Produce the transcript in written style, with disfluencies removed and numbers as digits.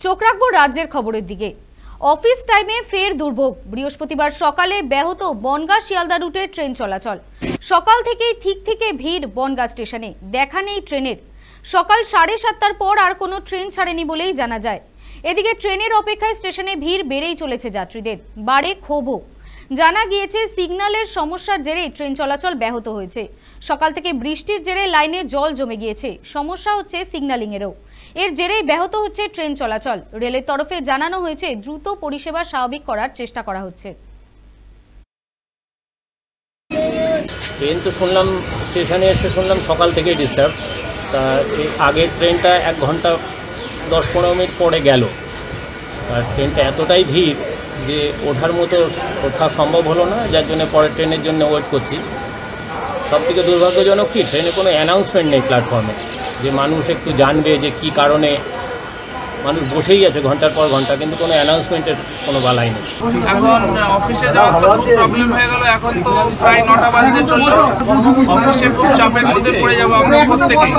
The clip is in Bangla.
চোখ রাখবো রাজ্যের খবরের দিকে। অফিস টাইমে ফের দুর্ভোগ। বৃহস্পতিবার সকালে ব্যাহত বনগাঁ শিয়ালদা রুটে ট্রেন চলাচল। সকাল থেকেই থেকে ভিড় বনগাঁ স্টেশনে, দেখা নেই ট্রেনের। সকাল 7:30টার পর আর কোনো ট্রেন ছাড়েনি বলেই জানা যায়। এদিকে ট্রেনের অপেক্ষায় স্টেশনে ভিড় বেড়েই চলেছে যাত্রীদের, বাড়ে ক্ষোভও। জানা গিয়েছে সিগন্যালের সমস্যার জেরে ট্রেন চলাচল ব্যাহত হয়েছে। সকাল থেকে বৃষ্টির জেরে লাইনে জল জমে গিয়েছে, সমস্যা হচ্ছে সিগন্যালিংয়েরও। এর জেরেই ব্যাহত হচ্ছে ট্রেন চলাচল। রেলের তরফে জানানো হয়েছে দ্রুত পরিষেবা স্বাভাবিক করার চেষ্টা করা হচ্ছে। ট্রেন তো শুনলাম, স্টেশনে এসে শুনলাম সকাল থেকে ডিস্টার্ব। তা আগের ট্রেনটা 1 ঘন্টা 10-15 মিনিট পরে গেল, আর ট্রেনটা এতটাই ভিড় যে ওঠার মতো ওঠা সম্ভব হলো না, যার জন্য পরের ট্রেনের জন্য ওয়েট করছি। সবথেকে দুর্ভাগ্যজনক কি, ট্রেনে কোনো অ্যানাউন্সমেন্ট নেই প্ল্যাটফর্মে, যে মানুষ একটু জানবে যে কি কারণে। মানুষ বসেই আছে ঘন্টার পর ঘন্টা, কিন্তু কোনো অ্যানাউন্সমেন্টের কোনো বালাই নেই। এখন অফিসে যাওয়ার তো খুব প্রবলেম হয়ে গেল। এখন তো প্রায় 9টা বাজতে চললো। অফিসে খুব চাপের মধ্যে পড়ে যাবো আমরা প্রত্যেকেই।